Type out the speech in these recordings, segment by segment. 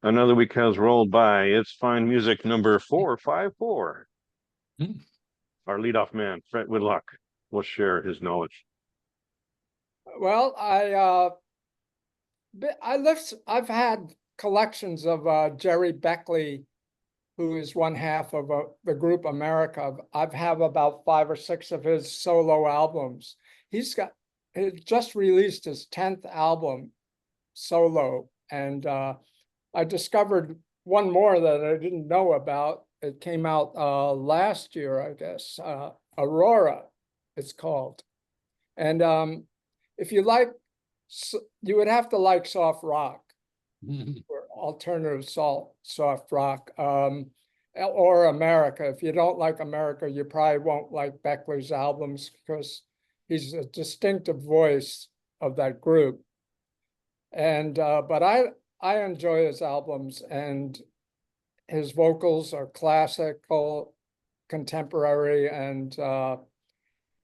Another week has rolled by. It's Fine Music number 454. Our leadoff man, Fred Whitlock, will share his knowledge. Well, I've had collections of Gerry Beckley, who is one half of the group America. I've have about 5 or 6 of his solo albums. He just released his 10th album solo, and I discovered one more that I didn't know about. It came out last year, I guess. Aurora, it's called. And if you like, you would have to like soft rock or alternative soft rock, or America. If you don't like America, you probably won't like Beckley's albums because he's a distinctive voice of that group. And but I enjoy his albums, and his vocals are classical, contemporary, and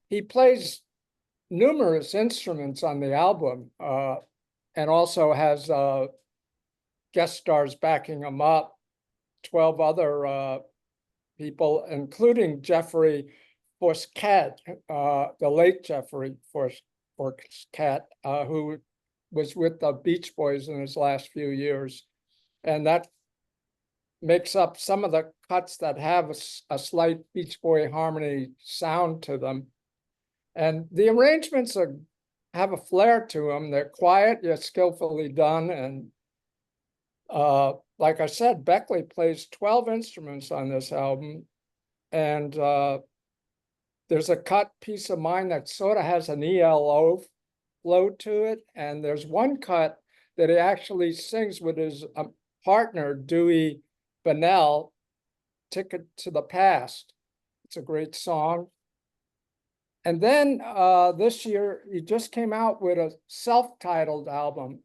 he plays numerous instruments on the album, and also has guest stars backing him up, 12 other people, including Jeffrey Forescat, the late Jeffrey Forescat, who was with the Beach Boys in his last few years. And that makes up some of the cuts that have a slight Beach Boy harmony sound to them. And the arrangements have a flair to them. They're quiet, yet skillfully done. And like I said, Beckley plays 12 instruments on this album. And there's a cut, Peace of Mind, that sort of has an ELO flow to it. And there's one cut that he actually sings with his partner, Dewey Bunnell, Ticket to the Past. It's a great song. And then this year, he just came out with a self-titled album,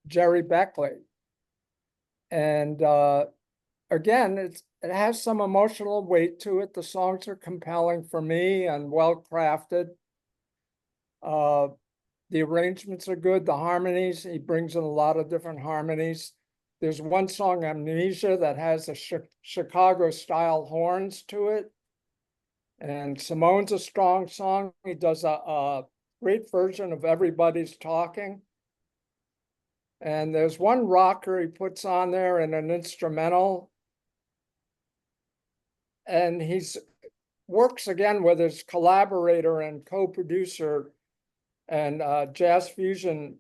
Gerry Beckley. And again, it has some emotional weight to it. The songs are compelling for me and well-crafted. The arrangements are good, the harmonies, he brings in a lot of different harmonies. There's one song, Amnesia, that has a Chicago-style horns to it. And Simone's a strong song. He does a great version of Everybody's Talking. And there's one rocker he puts on there and an instrumental. And he's works again with his collaborator and co-producer and jazz fusion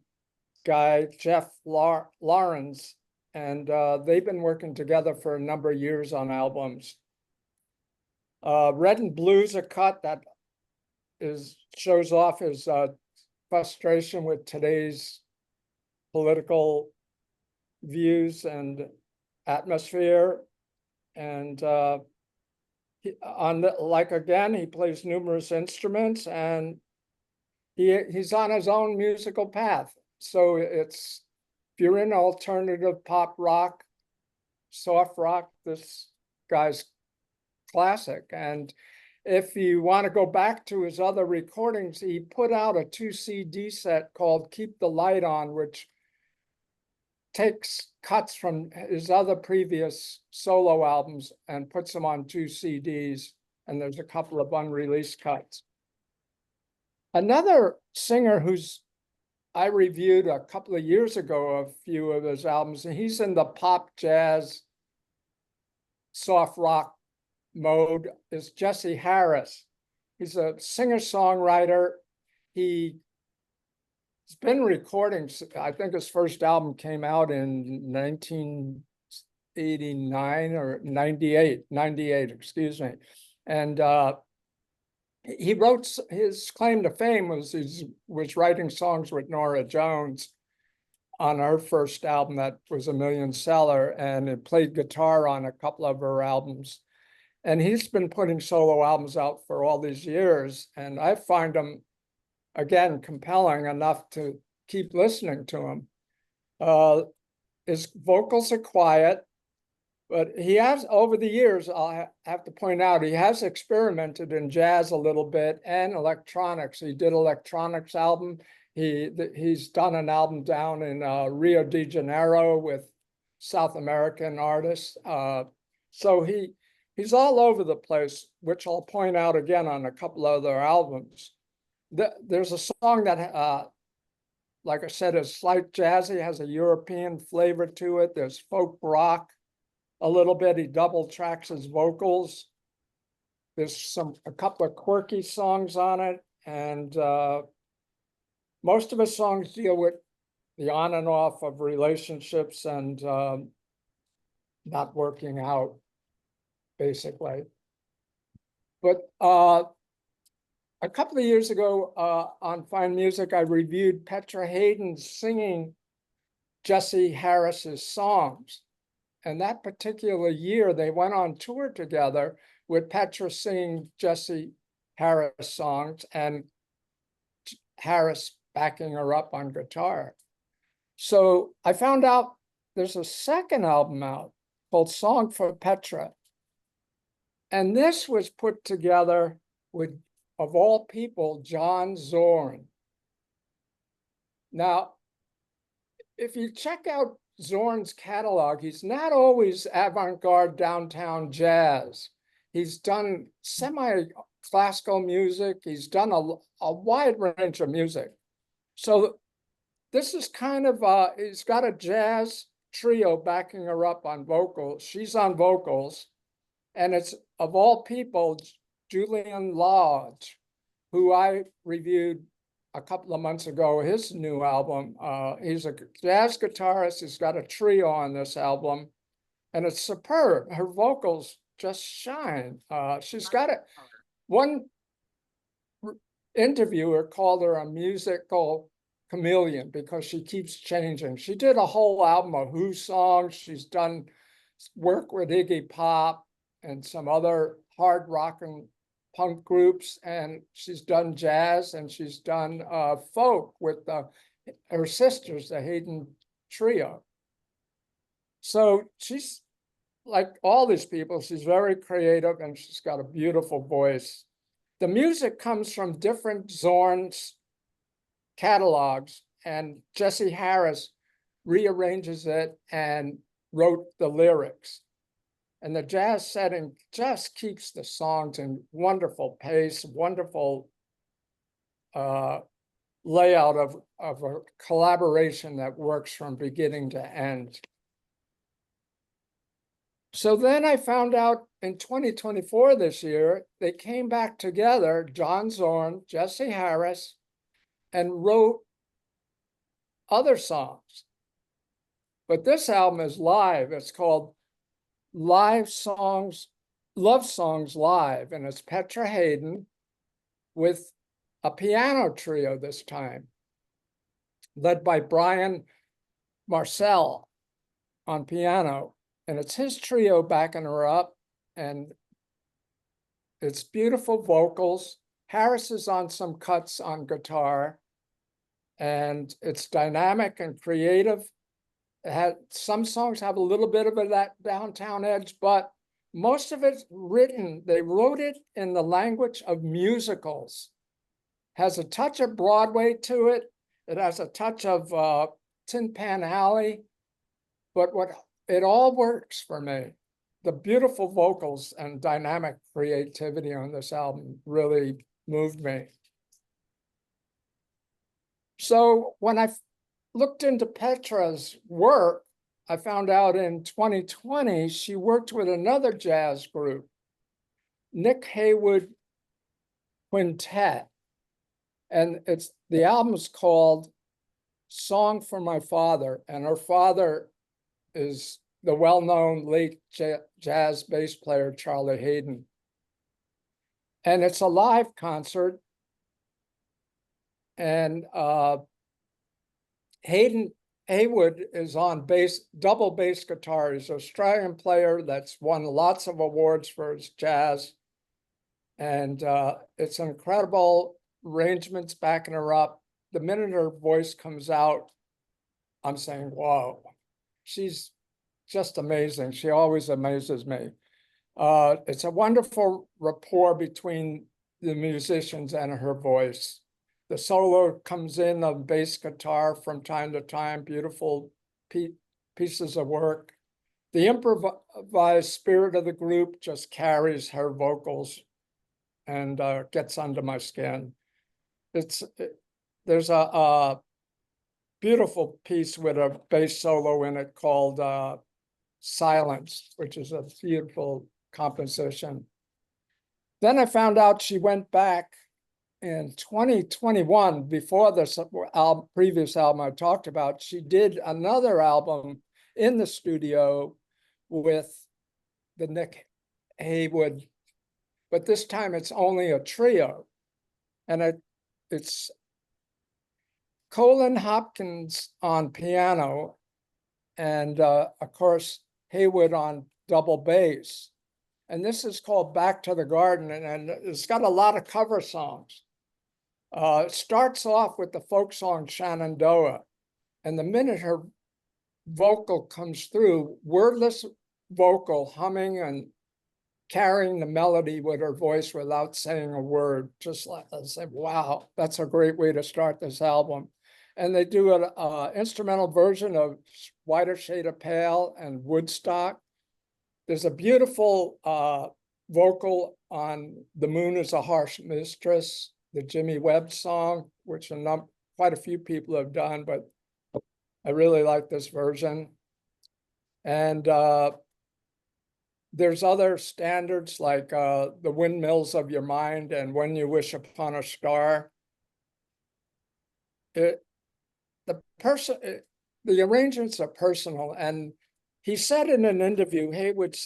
guy, Jeff Lawrence. And they've been working together for a number of years on albums. Red and Blue's a cut that shows off his frustration with today's political views and atmosphere. And again, he plays numerous instruments, and he's on his own musical path. So if you're in alternative pop rock, soft rock, this guy's classic. And if you want to go back to his other recordings, he put out a 2 CD set called Keep the Light On, which takes cuts from his other previous solo albums and puts them on 2 CDs. And there's a couple of unreleased cuts. Another singer I reviewed a couple of years ago, a few of his albums, and he's in the pop jazz, soft rock mode, is Jessie Harris. He's a singer-songwriter. He's been recording, I think his first album came out in 1989 or 98, excuse me. And he wrote, his claim to fame was was writing songs with Norah Jones on her first album that was a million seller, and it played guitar on a couple of her albums. And he's been putting solo albums out for all these years, and I find him, again, compelling enough to keep listening to him. His vocals are quiet, but he has, over the years, I'll have to point out, he has experimented in jazz a little bit and electronics. He did electronics album. He's done an album down in Rio de Janeiro with South American artist. So he's all over the place, which I'll point out again on a couple other albums. There's a song that, like I said, is slight jazzy, has a European flavor to it. There's folk rock a little bit. He double tracks his vocals. There's a couple of quirky songs on it, and most of his songs deal with the on and off of relationships and not working out, basically. But a couple of years ago on Fine Music, I reviewed Petra Haden singing Jessie Harris's songs. And that particular year, they went on tour together with Petra singing Jessie Harris songs and Harris backing her up on guitar. So I found out there's a second album out called Song for Petra. And this was put together with, of all people, John Zorn. Now, if you check out Zorn's catalog, he's not always avant-garde downtown jazz. He's done semi-classical music. He's done a wide range of music. So this is kind of, he's got a jazz trio backing her up on vocals. She's on vocals. And it's, of all people, Julian Lodge, who I reviewed a couple of months ago, his new album. He's a jazz guitarist. He's got a trio on this album, and it's superb. Her vocals just shine. She's got it. One interviewer called her a musical chameleon because she keeps changing. She did a whole album of Who songs. She's done work with Iggy Pop and some other hard rock and punk groups, and she's done jazz, and she's done folk with her sisters, the Haden Trio. So she's, like all these people, she's very creative, and she's got a beautiful voice. The music comes from different Zorn's catalogs, and Jessie Harris rearranges it and wrote the lyrics. And the jazz setting just keeps the songs in wonderful pace, wonderful layout of a collaboration that works from beginning to end. So then I found out in 2024 this year, they came back together, John Zorn, Jessie Harris, and wrote other songs. But this album is live. It's called Live Songs, Love Songs Live, and it's Petra Haden with a piano trio this time, led by Brian Marcel on piano, and it's his trio backing her up, and it's beautiful vocals. Harris is on some cuts on guitar, and it's dynamic and creative. Some songs have a little bit of that downtown edge, but most of it's written, they wrote it in the language of musicals. Has a touch of Broadway to it. It has a touch of Tin Pan Alley, but it all works for me. The beautiful vocals and dynamic creativity on this album really moved me. So when I looked into Petra's work, I found out in 2020, she worked with another jazz group, Nick Heyward Quintet. And the album's called Song for My Father. And her father is the well-known late jazz bass player, Charlie Haden. And it's a live concert. And Heyward is on double bass guitar. He's an Australian player that's won lots of awards for his jazz. And it's incredible arrangements backing her up. The minute her voice comes out, I'm saying, whoa, she's just amazing. She always amazes me. It's a wonderful rapport between the musicians and her voice. The solo comes in on bass guitar from time to time, beautiful pieces of work. The improvised spirit of the group just carries her vocals and gets under my skin. There's a beautiful piece with a bass solo in it called Silence, which is a beautiful composition. Then I found out she went back in 2021, before this previous album I talked about. She did another album in the studio with the Nick Heyward, but this time it's only a trio. And it's Colin Hopkins on piano, and of course, Heyward on double bass. And this is called Back to the Garden, and it's got a lot of cover songs. It starts off with the folk song Shenandoah, and the minute her vocal comes through, wordless vocal, humming and carrying the melody with her voice without saying a word, just like I said, wow, that's a great way to start this album. And they do an instrumental version of Whiter Shade of Pale and Woodstock. There's a beautiful vocal on The Moon is a Harsh Mistress, the Jimmy Webb song, which quite a few people have done, but I really like this version. And there's other standards like The Windmills of Your Mind and When You Wish Upon a Star. The arrangements are personal, and he said in an interview, Heyward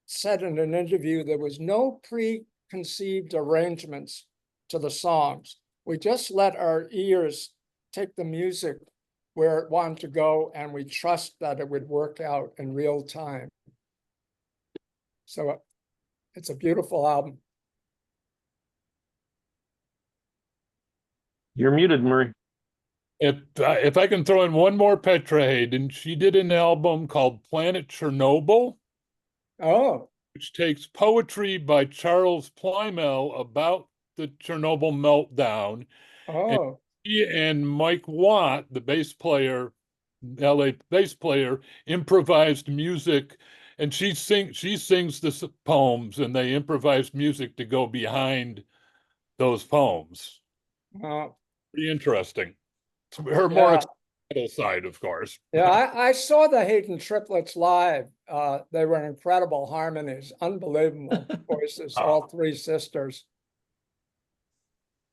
said in an interview, there was no preconceived arrangements to the songs. We just let our ears take the music where it wanted to go, and we trust that it would work out in real time. So it's a beautiful album. You're muted, Murray. If I can throw in one more Petra Haden, she did an album called Planet Chernobyl. Oh. Which takes poetry by Charles Plymell about the Chernobyl meltdown. Oh. And he and Mike Watt, the bass player, LA bass player, improvised music, and she sings the poems, and they improvised music to go behind those poems. Pretty interesting. Her more experimental side, of course. Yeah, I saw the Hayden triplets live. They were incredible harmonies, unbelievable voices, all three sisters.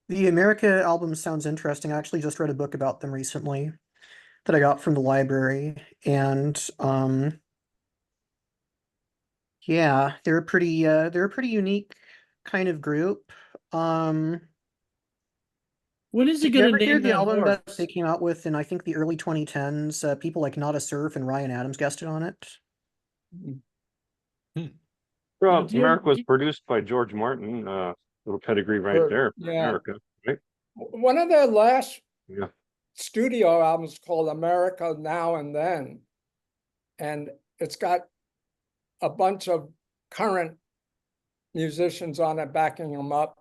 The America album sounds interesting. I actually just read a book about them recently that I got from the library, and yeah, they're a pretty unique kind of group. When is he Did you going ever to hear name the that album horse? that they came out with in, I think, the early 2010s? People like Nada Surf and Ryan Adams guested on it. Well, America was produced by George Martin, little pedigree right there. Yeah. America, right? One of their last studio albums called America Now and Then. And it's got a bunch of current musicians on it backing them up.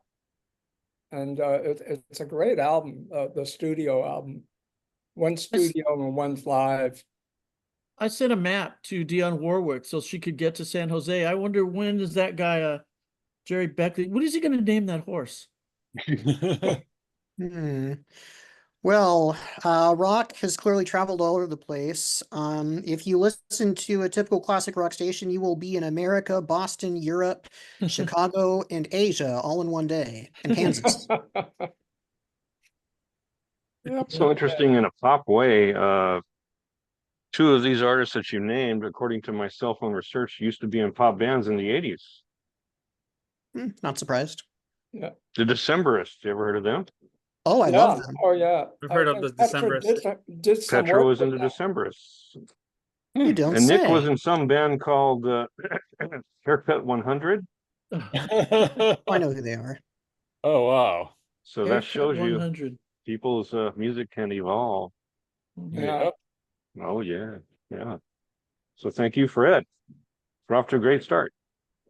And it's a great album, the studio album. One's studio and one's live. I sent a map to Dionne Warwick so she could get to San Jose. I wonder, when is that guy, Gerry Beckley, what is he going to name that horse? Well, rock has clearly traveled all over the place. If you listen to a typical classic rock station, you will be in America, Boston, Europe, Chicago, and Asia all in one day, and Kansas. So interesting in a pop way. Two of these artists that you named, according to my cell phone research, used to be in pop bands in the 80s. Not surprised. Yeah. The Decemberists, you ever heard of them? Oh, I love them. Oh, yeah. I've heard of the Decemberists. Did some Petra work was in with the them. Decemberists. You don't And say. Nick was in some band called Haircut 100. I know who they are. Oh, wow. So that shows you 100. people's music can evolve. Yeah. Oh, yeah. Yeah. So thank you, Fred. We're off to a great start.